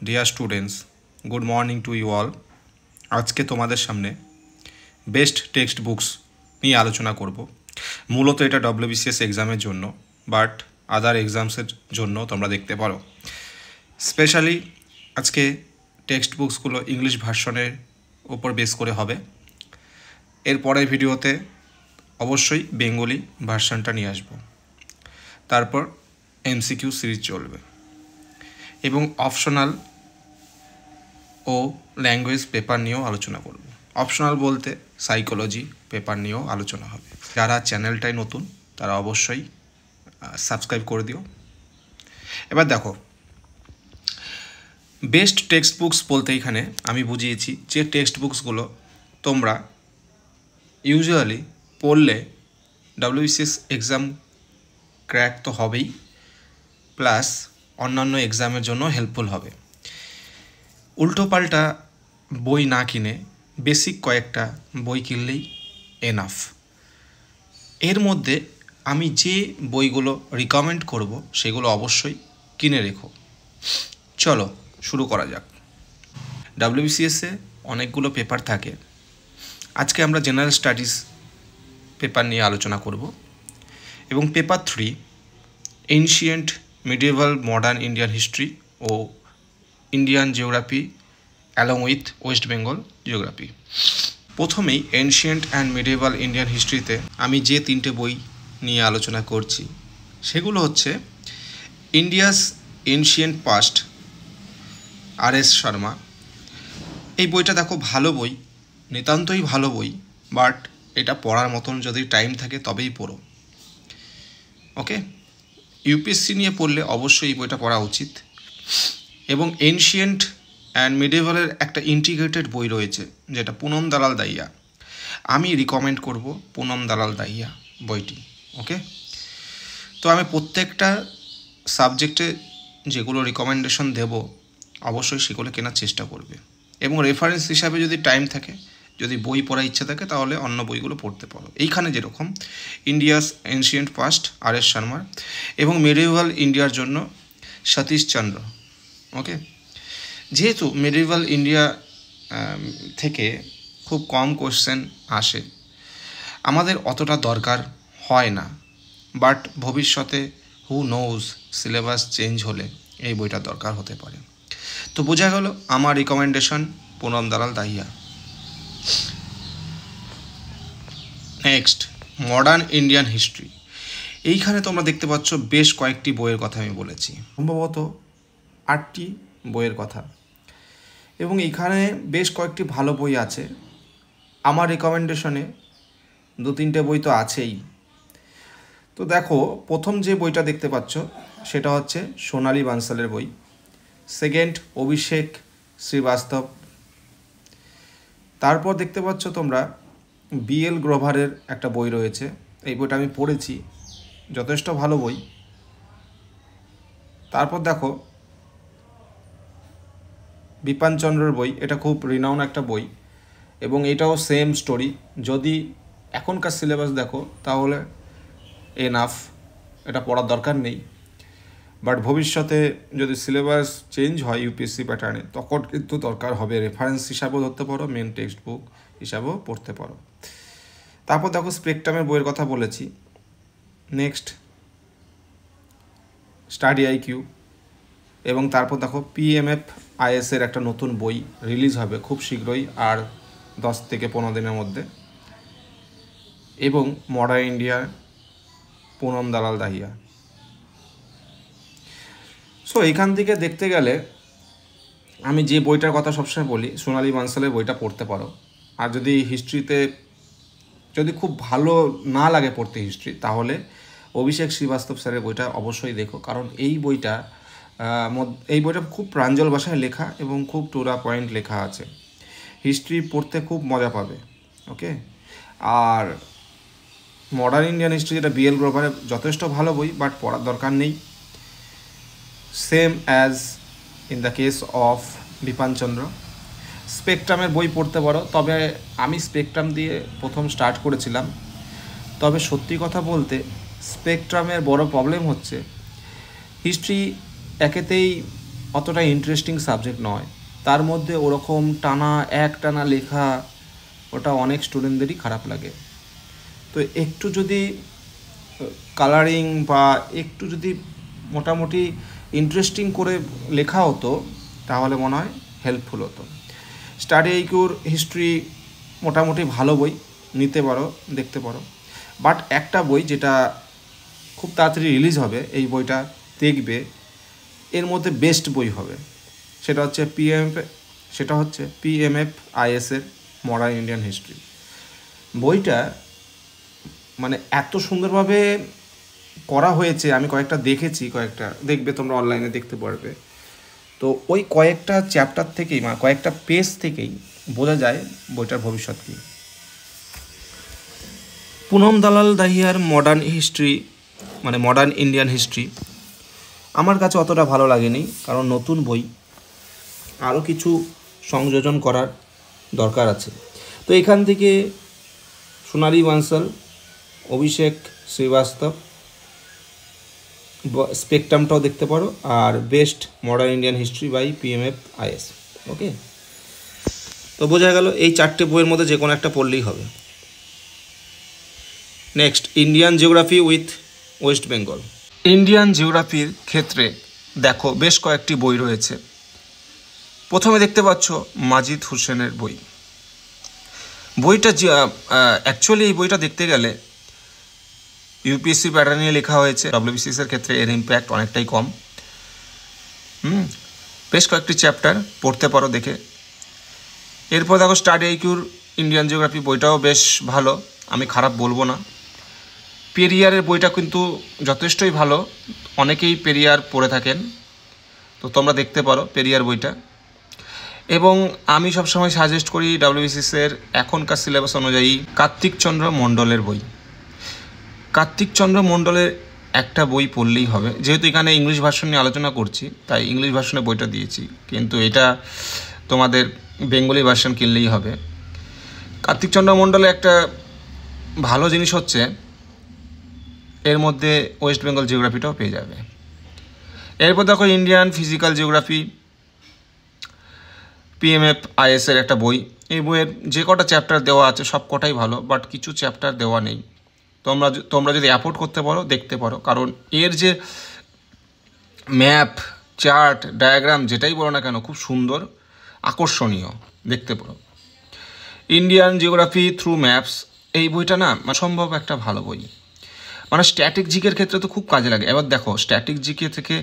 Deer students, good morning to you all. আজকে তোমাদের সামনে বেস্ট টেক্সট বুকস নিয়ে আলোচনা করব। মূলত এটা ডব্লিউবিসিএস এক্সামের জন্য, বাট আদার এক্সামসের জন্য তোমরা দেখতে পারো। স্পেশালি আজকে টেক্সট বুকসগুলো ইংলিশ ভার্সনের ওপর বেস করে হবে। এর পরের ভিডিওতে অবশ্যই বেঙ্গলি ভার্সনটা নিয়ে আসব। তারপর এমসিকিউ সিরিজ চলবে এবং অপশনাল ও ল্যাঙ্গুয়েজ পেপার নিয়েও আলোচনা করব। অপশনাল বলতে সাইকোলজি পেপার নিয়েও আলোচনা হবে। যারা চ্যানেলটায় নতুন তারা অবশ্যই সাবস্ক্রাইব করে দিও। এবার দেখো, বেস্ট টেক্সট বুকস বলতে এখানে আমি বুঝিয়েছি যে টেক্সট বুকসগুলো তোমরা ইউজুয়ালি পড়লে ডব্লিউবিসিএস এক্সাম ক্র্যাক তো হবেই, প্লাস অন্যান্য এক্সামের জন্য হেল্পফুল হবে। উল্টোপাল্টা বই না কিনে বেসিক কয়েকটা বই কিনলেই এনাফ। এর মধ্যে আমি যে বইগুলো রিকমেন্ড করব সেগুলো অবশ্যই কিনে রেখো। চলো শুরু করা যাক। ডব্লিউবিসিএসে অনেকগুলো পেপার থাকে। আজকে আমরা জেনারেল স্টাডিজ পেপার নিয়ে আলোচনা করব এবং paper 3 ancient medieval modern Indian history ও Indian geography along with West Bengal geography. প্রথমেই এনশিয়েন্ট অ্যান্ড মিডিয়েভাল ইন্ডিয়ান হিস্ট্রিতে আমি যে 3টে বই নিয়ে আলোচনা করছি সেগুলো হচ্ছে India's ancient past, R S. Sharma. এই বইটা দেখো ভালো বই, নিতান্তই ভালো বই, বাট এটা পড়ার মতন যদি টাইম থাকে তবেই পড়ো। ওকে, ইউপিএসসি নিয়ে পড়লে অবশ্যই এই বইটা পড়া উচিত। এবং এনশিয়েন্ট অ্যান্ড মিডিয়েভালের একটা ইন্টিগ্রেটেড বই রয়েছে যেটা পুনম দালাল দাহিয়া। আমি রিকমেন্ড করব পুনম দালাল দাহিয়া বইটি। ওকে, তো আমি প্রত্যেকটা সাবজেক্টে যেগুলো রিকমেন্ডেশন দেব অবশ্যই সেগুলো কেনার চেষ্টা করবে এবং রেফারেন্স হিসাবে যদি টাইম থাকে, যদি বই পড়ার ইচ্ছা থাকে তাহলে অন্য বইগুলো পড়তে পারো। এইখানে যেরকম ইন্ডিয়াস এনশিয়েন্ট পাস্ট আর.এস. শর্মার এবং মিডিয়েভাল ইন্ডিয়ার জন্য সতীশ চন্দ্র। ওকে, যেহেতু মিডিয়েভাল ইন্ডিয়া থেকে খুব কম কোশ্চেন আসে, আমাদের অতটা দরকার হয় না, বাট ভবিষ্যতে হু নোজ সিলেবাস চেঞ্জ হলে এই বইটা দরকার হতে পারে। তো বোঝা গেল আমার রিকমেন্ডেশন পুনম দালাল Dahiya. Next, modern Indian history. এইখানে তোমরা দেখতে পাচ্ছ বেশ কয়েকটি বইয়ের কথা আমি বলেছি, সম্ভবত 8টি বইয়ের কথা, এবং এইখানে বেশ কয়েকটি ভালো বই আছে। আমার রিকমেন্ডেশনে 2-3টে বই তো আছেই। তো দেখো, প্রথম যে বইটা দেখতে পাচ্ছ সেটা হচ্ছে সোনালী বানসালের বই। সেকেন্ড অভিষেক শ্রীবাস্তব। তারপর দেখতে পাচ্ছ তোমরা বি.এল. গ্রোভারের একটা বই রয়েছে। এই বইটা আমি পড়েছি, যথেষ্ট ভালো বই। তারপর দেখো বিপানচন্দ্রের বই, এটা খুব রিনাউন একটা বই এবং এটাও সেম স্টোরি। যদি এখনকার সিলেবাস দেখো তাহলে এনাফ, এটা পড়ার দরকার নেই, বাট ভবিষ্যতে যদি সিলেবাস চেঞ্জ হয় ইউপিএসসি প্যাটার্নে তখন কিন্তু দরকার হবে। রেফারেন্স হিসাবেও ধরতে পারো, মেন টেক্সট বুক হিসাবেও পড়তে পারো। তারপর দেখো স্পেকট্রামের বইয়ের কথা বলেছি। নেক্সট স্টাডি আইকিউ, এবং তারপর দেখো PMFIS-এর একটা নতুন বই রিলিজ হবে খুব শীঘ্রই, আর 10 থেকে 15 দিনের মধ্যে, এবং মডার্ন ইন্ডিয়া পুনম দালাল দাহিয়া। সো এইখান থেকে দেখতে গেলে আমি যে বইটার কথা সবসময় বলি, সোনালী বানসালের বইটা পড়তে পারো। আর যদি হিস্ট্রিতে যদি খুব ভালো না লাগে পড়তে হিস্ট্রি, তাহলে অভিষেক শ্রীবাস্তব স্যারের বইটা অবশ্যই দেখো, কারণ এই বইটা খুব প্রাঞ্জল ভাষায় লেখা এবং খুব টু দ্য পয়েন্ট লেখা আছে। হিস্ট্রি পড়তে খুব মজা পাবে। ওকে, আর মডার্ন ইন্ডিয়ান হিস্ট্রি যেটা বি.এল. গ্রোভারের, যথেষ্ট ভালো বই, বাট পড়ার দরকার নেই। Same as in the case of Bipanchandra. স্পেকট্রামের বই পড়তে পারো, তবে আমি স্পেকট্রাম দিয়ে প্রথম স্টার্ট করেছিলাম। তবে সত্যি কথা বলতে স্পেকট্রামের বড় প্রবলেম হচ্ছে হিস্ট্রি একেতেই অতটা ইন্টারেস্টিং সাবজেক্ট নয়, তার মধ্যে ওরকম টানা লেখা ওটা অনেক স্টুডেন্টদেরই খারাপ লাগে। তো একটু যদি কালারিং বা একটু যদি মোটামুটি ইন্টারেস্টিং করে লেখা হতো তাহলে মনে হয় হেল্পফুল হতো। স্টাডি আইকিউর হিস্ট্রি মোটামুটি ভালো বই, নিতে পারো, দেখতে পারো। বাট একটা বই যেটা খুব তাড়াতাড়ি রিলিজ হবে, এই বইটা দেখবে, এর মধ্যে বেস্ট বই হবে, সেটা হচ্ছে PMF IS-এর মডার্ন ইন্ডিয়ান হিস্ট্রি। বইটা মানে এত সুন্দরভাবে করা হয়েছে, আমি কয়েকটা দেখেছি, কয়েকটা দেখবে তোমরা, অনলাইনে দেখতে পারবে। তো ওই কয়েকটা চ্যাপ্টার থেকেই মানে কয়েকটা পেজ থেকেই বোঝা যায় বইটার ভবিষ্যৎ কী। পুনম দালাল দাহিয়ার মডার্ন হিস্ট্রি মানে মডার্ন ইন্ডিয়ান হিস্ট্রি আমার কাছে অতটা ভালো লাগেনি, কারণ নতুন বই, আরও কিছু সংযোজন করার দরকার আছে। তো এখান থেকে সোনালী বানসাল, অভিষেক শ্রীবাস্তব, স্পেকট্রামটাও দেখতে পারো, আর best modern Indian history by PMF IS। Okay, তো বোঝা গেল এই 4টে বইয়ের মধ্যে যে কোনো একটা পড়লেই হবে। Next, Indian geography with West Bengal. Indian জিওগ্রাফির ক্ষেত্রে দেখো বেশ কয়েকটি বই রয়েছে। প্রথমে দেখতে পাচ্ছ মাজিদ হোসেনের বই। বইটা অ্যাকচুয়ালি এই বইটা দেখতে গেলে UPSC প্যাটার্ন নিয়ে লেখা হয়েছে। WBCS-এর ক্ষেত্রে এর ইম্প্যাক্ট অনেকটাই কম। বেশ কয়েকটি চ্যাপ্টার পড়তে পারো দেখে। এরপর দেখো স্টাডি আইকিউর ইন্ডিয়ান জিওগ্রাফি, বইটাও বেশ ভালো, আমি খারাপ বলবো না। পেরিয়ারের বইটা কিন্তু যথেষ্টই ভালো, অনেকেই পেরিয়ার পড়ে থাকেন, তো তোমরা দেখতে পারো পেরিয়ার বইটা। এবং আমি সবসময় সাজেস্ট করি WBCS-এর এখনকার সিলেবাস অনুযায়ী কার্তিক চন্দ্র মণ্ডলের বই। কার্তিক চন্দ্র মণ্ডলের একটা বই পড়লেই হবে, যেহেতু এখানে ইংলিশ ভার্সন নিয়ে আলোচনা করছি তাই ইংলিশ ভার্সনে বইটা দিয়েছি, কিন্তু এটা তোমাদের বেঙ্গলি ভার্সন কিনলেই হবে। কার্তিক চন্দ্র মণ্ডলে একটা ভালো জিনিস হচ্ছে এর মধ্যে ওয়েস্ট বেঙ্গল জিওগ্রাফিটাও পেয়ে যাবে। এরপর দেখো ইন্ডিয়ান ফিজিক্যাল জিওগ্রাফি, PMF IS-এর একটা বই। এই বইয়ের যে কটা চ্যাপ্টার দেওয়া আছে সব কটাই ভালো, বাট কিছু চ্যাপ্টার দেওয়া নেই। তোমরা যদি অ্যাফোর্ড করতে পারো দেখতে পারো, কারণ এর যে ম্যাপ, চার্ট, ডায়াগ্রাম যেটাই বলো না কেন খুব সুন্দর, আকর্ষণীয়, দেখতে পারো। ইন্ডিয়ান জিওগ্রাফি থ্রু ম্যাপস, এই বইটা না সম্ভব একটা ভালো বই, মানে স্ট্যাটিক জিকের ক্ষেত্রে তো খুব কাজে লাগে। এবার দেখো স্ট্যাটিক জিকে থেকে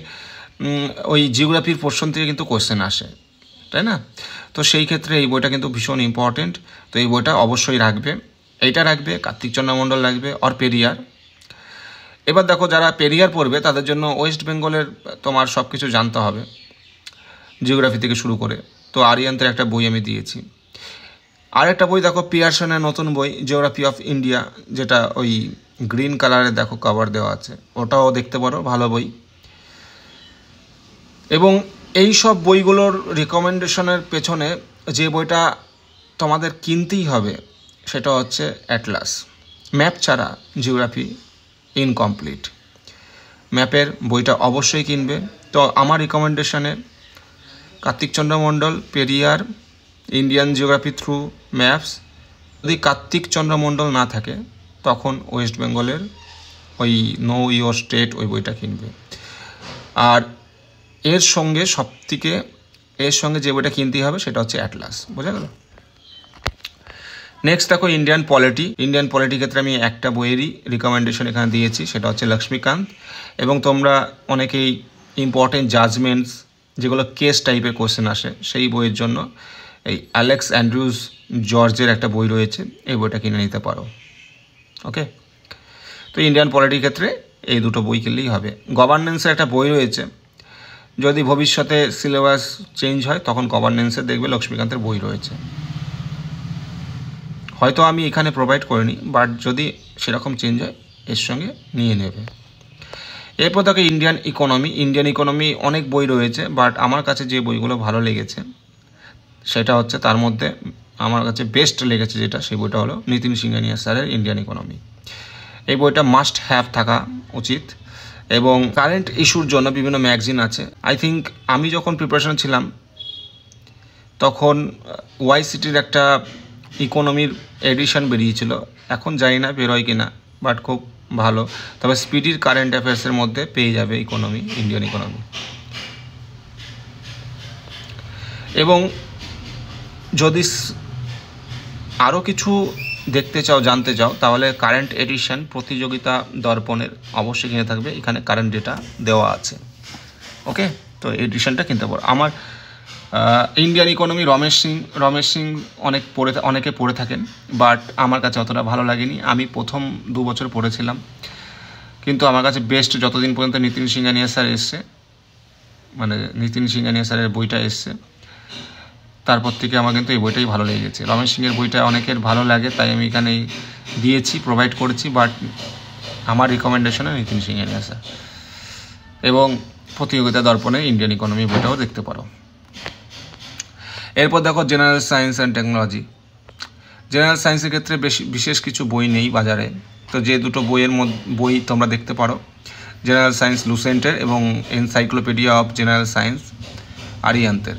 ওই জিওগ্রাফির পোর্শন থেকে কিন্তু কোয়েশ্চেন আসে, তাই না? তো সেই ক্ষেত্রে এই বইটা কিন্তু ভীষণ ইম্পর্টেন্ট, তো এই বইটা অবশ্যই রাখবে। এইটা রাখবে, কার্তিক চন্দ্র মণ্ডল রাখবে, আর পেরিয়ার। এবার দেখো যারা পেরিয়ার পড়বে তাদের জন্য ওয়েস্ট বেঙ্গলের তোমার সব কিছু জানতে হবে জিওগ্রাফি থেকে শুরু করে। তো আরিয়ান্তের একটা বই আমি দিয়েছি। আরেকটা বই দেখো পিয়ারসনের নতুন বই জিওগ্রাফি অফ ইন্ডিয়া, যেটা ওই গ্রিন কালারের দেখো কভার দেওয়া আছে, ওটাও দেখতে পারো, ভালো বই। এবং এই সব বইগুলোর রিকমেন্ডেশনের পেছনে যে বইটা তোমাদের কিনতেই হবে সেটা হচ্ছে অ্যাটলাস। ম্যাপ ছাড়া জিওগ্রাফি ইনকমপ্লিট। ম্যাপের বইটা অবশ্যই কিনবে। তো আমার রিকমেন্ডেশনে Kartik Chandra Mondal, Periyar, Indian geography through maps. যদি কার্তিক চন্দ্র মণ্ডল না থাকে তখন ওয়েস্ট বেঙ্গলের ওই নো ইয়োর স্টেট ওই বইটা কিনবে। আর এর সঙ্গে যে বইটা কিনতেই হবে সেটা হচ্ছে অ্যাটলাস। বোঝা গেল? নেক্সট দেখো ইন্ডিয়ান পলিটি ক্ষেত্রে আমি একটা বইয়েরই রিকমেন্ডেশন এখানে দিয়েছি, সেটা হচ্ছে লক্ষ্মীকান্ত। এবং তোমরা অনেকেই ইম্পর্টেন্ট জাজমেন্টস, যেগুলো কেস টাইপের কোশ্চেন আসে, সেই বইয়ের জন্য এই অ্যালেক্স অ্যান্ড্রুজ জর্জের একটা বই রয়েছে, এই বইটা কিনে নিতে পারো। ওকে, তো ইন্ডিয়ান পলিটির ক্ষেত্রে এই দুটো বই কিনলেই হবে। গভর্নেন্সের একটা বই রয়েছে, যদি ভবিষ্যতে সিলেবাস চেঞ্জ হয় তখন গভর্নেন্সের দেখবে লক্ষ্মীকান্তের বই রয়েছে, হয়তো আমি এখানে প্রোভাইড করিনি, বাট যদি সেরকম চেঞ্জ হয় এর সঙ্গে নিয়ে নেবে। এরপর দেখো ইন্ডিয়ান ইকোনমি অনেক বই রয়েছে, বাট আমার কাছে যে বইগুলো ভালো লেগেছে সেটা হচ্ছে, তার মধ্যে আমার কাছে বেস্ট লেগেছে যেটা, সেই বইটা হলো নিতিন সিংহানিয়া স্যারের ইন্ডিয়ান ইকোনমি। এই বইটা মাস্ট হ্যাভ থাকা উচিত, এবং কারেন্ট ইস্যুর জন্য বিভিন্ন ম্যাগাজিন আছে। আই থিঙ্ক আমি যখন প্রিপারেশন ছিলাম তখন ওয়াইসিটির একটা ইকোনমির এডিশন বেরিয়েছিল, এখন জানি না বেরোয় কিনা, বাট খুব ভালো। তবে স্পিডির কারেন্ট অ্যাফেয়ার্সের মধ্যে পেয়ে যাবে ইকোনমি, ইন্ডিয়ান ইকোনমি। এবং যদি আরও কিছু দেখতে চাও, জানতে চাও, তাহলে কারেন্ট এডিশন প্রতিযোগিতা দর্পণের অবশ্যই কিনে থাকবে, এখানে কারেন্ট ডেটা দেওয়া আছে। ওকে, তো এডিশনটা কিনতে পারো। আমার ইন্ডিয়ান ইকোনমি রমেশ সিং অনেকে পড়ে থাকেন, বাট আমার কাছে অতটা ভালো লাগেনি। আমি প্রথম 2 বছর পড়েছিলাম, কিন্তু আমার কাছে বেস্ট যতদিন পর্যন্ত নিতিন সিংহানিয়া স্যার এসছে, মানে নিতিন সিংহানিয়া স্যারের বইটা এসছে, তারপর থেকে আমার কিন্তু এই বইটাই ভালো লেগে গেছে। রমেশ সিংয়ের বইটা অনেকের ভালো লাগে, তাই আমি এখানে দিয়েছি, প্রোভাইড করেছি, বাট আমার রিকমেন্ডেশনে নিতিন সিংহানিয়া স্যার। এবং প্রতিযোগিতা দর্পণে ইন্ডিয়ান ইকোনমি বইটাও দেখতে পারো। এরপর দেখো general science and technology. General সায়েন্সের ক্ষেত্রে বিশেষ কিছু বই নেই বাজারে, তো যে দুটো বই তোমরা দেখতে পারো, জেনারেল সায়েন্স লুসেন্টের এবং এনসাইক্লোপিডিয়া অফ জেনারেল সায়েন্স আরিয়ান্তের,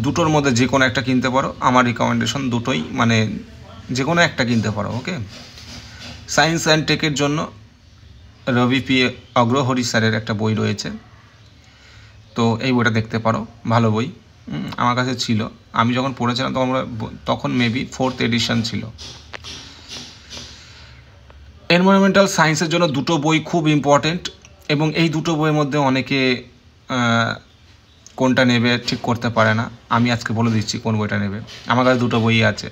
দুটোর মধ্যে যে কোনো একটা কিনতে পারো। আমার রিকমেন্ডেশন দুটোই, মানে যে কোনো একটা কিনতে পারো। ওকে, সায়েন্স অ্যান্ড টেকের জন্য রবি পি অগ্রহরি স্যারের একটা বই রয়েছে, তো এই বইটা দেখতে পারো, ভালো বই। আমার কাছে ছিল, আমি যখন পড়েছিলাম তখন মেবি 4th এডিশন ছিল। এনভায়রনমেন্টাল সায়েন্সের জন্য দুটো বই খুব ইম্পর্টেন্ট, এবং এই দুটো বইয়ের মধ্যে অনেকে কোনটা নেবে ঠিক করতে পারে না। আমি আজকে বলে দিচ্ছি কোন বইটা নেবে। আমার কাছে দুটো বই আছে।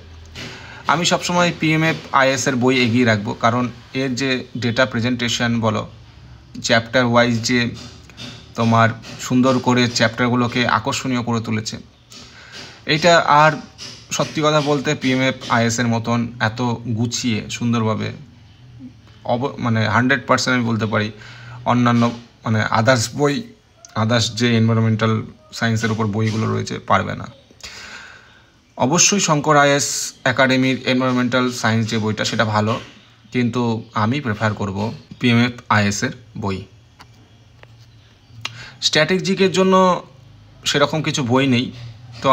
আমি সবসময় PMF-IS এর বই এগিয়ে রাখবো, কারণ এর যে ডেটা প্রেজেন্টেশন বলো, চ্যাপ্টার ওয়াইজ যে তোমার সুন্দর করে চ্যাপ্টারগুলোকে আকর্ষণীয় করে তুলেছে, এইটা আর সত্যি কথা বলতে PMF-IS এর মতন এত গুছিয়ে সুন্দরভাবে মানে 100% আমি বলতে পারি অন্যান্য মানে আদার্স যে এনভায়রনমেন্টাল সায়েন্সের উপর বইগুলো রয়েছে পারবে না। অবশ্যই শঙ্কর IAS একাডেমির এনভায়রনমেন্টাল সায়েন্স যে বইটা সেটা ভালো, কিন্তু আমি প্রেফার করব PMF-IS এর বই। স্ট্র্যাটেজিকের জন্য সেরকম কিছু বই নেই, তো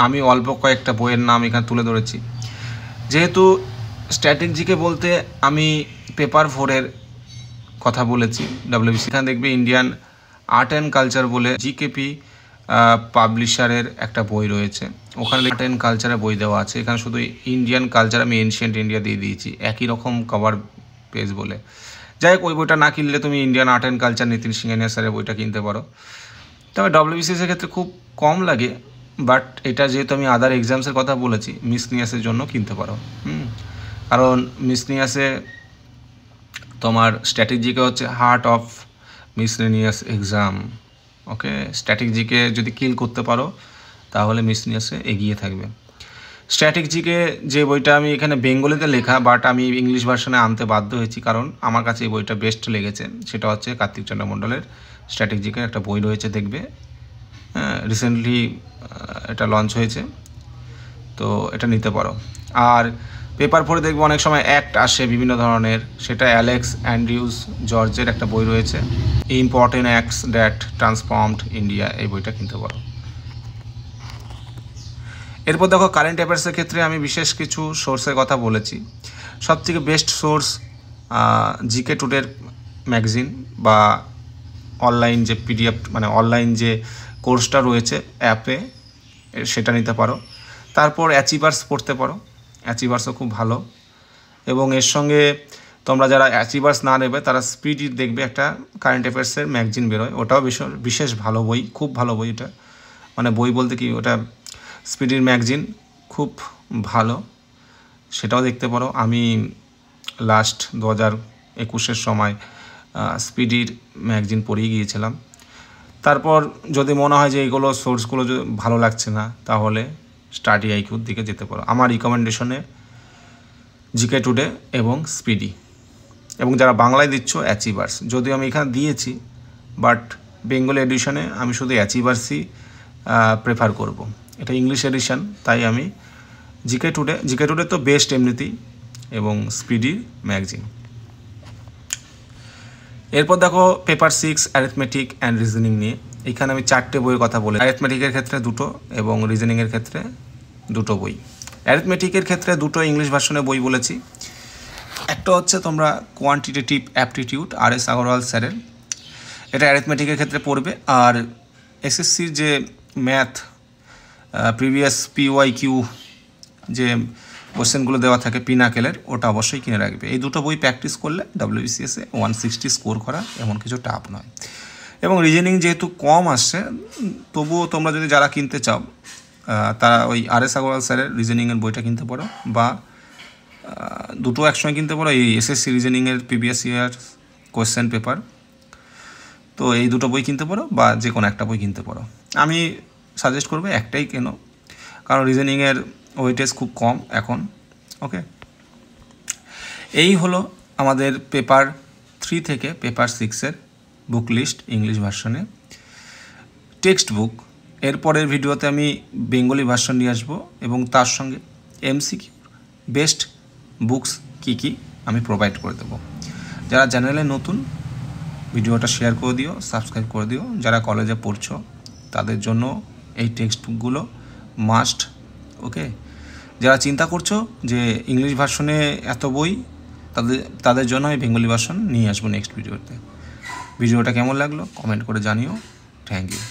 আমি অল্প কয়েকটা বইয়ের নাম এখানে তুলে ধরেছি। যেহেতু স্ট্র্যাটেজিকে বলতে আমি পেপার 4-এর কথা বলেছি, WBC, এখানে দেখবে ইন্ডিয়ান আর্ট অ্যান্ড কালচার বলে GKP পাবলিশারের একটা বই রয়েছে, ওখানে আর্ট অ্যান্ড কালচারের বই দেওয়া আছে। এখানে শুধু ইন্ডিয়ান কালচার আমি এনশিয়েন্ট ইন্ডিয়া দিয়ে দিয়েছি, একই রকম কভার পেজ বলে। যাই হোক, ওই বইটা না কিনলে তুমি Indian art and culture Nitin Singhania স্যারের বইটা কিনতে পারো। তবে WBCS-এর ক্ষেত্রে খুব কম লাগে, বাট এটা যেহেতু আমি আদার এক্সামসের কথা বলেছি, মিসনিয়াসের জন্য কিনতে পারো। কারণ মিসনিয়াসে তোমার স্ট্র্যাটেজিকে হচ্ছে হার্ট অফ মিসলেনিয়াস এক্সাম। ওকে, স্ট্র্যাটেজিকে যদি কিল করতে পারো তাহলে মিসনিয়াসে এগিয়ে থাকবে। স্ট্র্যাটেজিকে যে বইটা আমি এখানে বেঙ্গলিতে লেখা, বাট আমি ইংলিশ ভার্সনে আনতে বাধ্য হয়েছি, কারণ আমার কাছে এই বইটা বেস্ট লেগেছে। সেটা হচ্ছে কার্তিক চন্দ্র মণ্ডলের স্ট্র্যাটেজিকের একটা বই রয়েছে, দেখবে রিসেন্টলি এটা লঞ্চ হয়েছে, তো এটা নিতে পারো। আর পেপার 4-এ দেখবে অনেক সময় অ্যাক্ট আসে বিভিন্ন ধরনের, সেটা অ্যালেক্স অ্যান্ড্রিউস জর্জের একটা বই রয়েছে, important acts that transformed India, এই বইটা কিনতে পারো। এরপর দেখো কারেন্ট অ্যাফেয়ার্সের ক্ষেত্রে আমি বিশেষ কিছু সোর্সের কথা বলেছি। সবথেকে বেস্ট সোর্স GK টুডের ম্যাগাজিন বা অনলাইন যে PDF, মানে অনলাইন যে কোর্সটা রয়েছে অ্যাপে, সেটা নিতে পারো। তারপর অ্যাচিভার্স পড়তে পারো, অ্যাচিভার্সও খুব ভালো। এবং এর সঙ্গে তোমরা যারা অ্যাচিভার্স না নেবে তারা স্পিডি দেখবে, একটা কারেন্ট অ্যাফেয়ার্সের ম্যাগাজিন বেরোয়, ওটাও বিশেষ ভালো বই, খুব ভালো বই। এটা মানে বই বলতে কি, ওটা স্পিডির ম্যাগাজিন খুব ভালো, সেটাও দেখতে পারো। আমি লাস্ট 2021-এর সময় স্পিডির ম্যাগাজিন পড়েই গিয়েছিলাম। তারপর যদি মনে হয় যে এইগুলো সোর্সগুলো ভালো লাগছে না, তাহলে স্টাডি আইকিউর দিকে যেতে পারো। আমার রিকমেন্ডেশনে GK টুডে এবং স্পিডি, এবং যারা বাংলায় দিচ্ছ অ্যাচিভার্স, যদিও আমি এখানে দিয়েছি, বাট বেঙ্গলি এডিশনে আমি শুধু অ্যাচিভার্সই প্রেফার করব। এটা ইংলিশ এডিশন, তাই আমি GK টুডে তো বেস্ট এমনিতেই, এবং স্পিডি ম্যাগাজিন। এরপর দেখো পেপার 6 অ্যারিথমেটিক অ্যান্ড রিজনিং নিয়ে। এইখানে আমি 4টে বইয়ের কথা বলে, অ্যারিথমেটিকের ক্ষেত্রে 2টো এবং রিজনিংয়ের ক্ষেত্রে 2টো বই। অ্যারিথমেটিকের ক্ষেত্রে 2টো ইংলিশ ভার্সনের বই বলেছি। একটা হচ্ছে তোমরা কোয়ান্টিটেটিভ অ্যাপটিটিউড RS আগরওয়াল স্যারের, এটা অ্যারিথমেটিকের ক্ষেত্রে পড়বে। আর এসএসসির যে ম্যাথ প্রিভিয়াস PYQ যে কোশ্চেনগুলো দেওয়া থাকে পিনাকেলের, ওটা অবশ্যই কিনে রাখবে। এই 2টো বই প্র্যাকটিস করলে WBCS 160 স্কোর করা এমন কিছু টাফ নয়। এবং রিজনিং যেহেতু কম আসছে, তবুও তোমরা যদি যারা কিনতে চাও তারা ওই RS আগরওয়াল স্যারের রিজনিংয়ের বইটা কিনতে পারো, বা 2টো একসঙ্গে কিনতে পারো, এই এসএসসি রিজনিংয়ের প্রিভিয়াস ইয়ার কোয়েশ্চেন পেপার। তো এই 2টো বই কিনতে পারো বা যে কোনো একটা বই কিনতে পারো। আমি সাজেস্ট করবো একটাই কেনো, কারণ রিজনিংয়ের ওয়েটেজ খুব কম এখন। ওকে, এই হলো আমাদের পেপার 3 থেকে পেপার 6-এর বুক লিস্ট ইংলিশ ভার্সনে। টেক্সট বুক এরপরের ভিডিওতে আমি বেঙ্গলি ভার্সন নিয়ে আসবো, এবং তার সঙ্গে MCQ বেস্ট বুকস কী আমি প্রোভাইড করে দেবো। যারা চ্যানেলে নতুন, ভিডিওটা শেয়ার করে দিও, সাবস্ক্রাইব করে দিও। যারা কলেজে পড়ছো তাদের জন্য এই টেক্সট বুকগুলো মাস্ট। ওকে, যারা চিন্তা করছো যে ইংলিশ ভার্সনে এত বই, তাদের জন্য আমি বেঙ্গলি ভার্সন নিয়ে আসবো নেক্সট ভিডিওতে। ভিডিওটা কেমন লাগলো কমেন্ট করে জানিও। Thank you.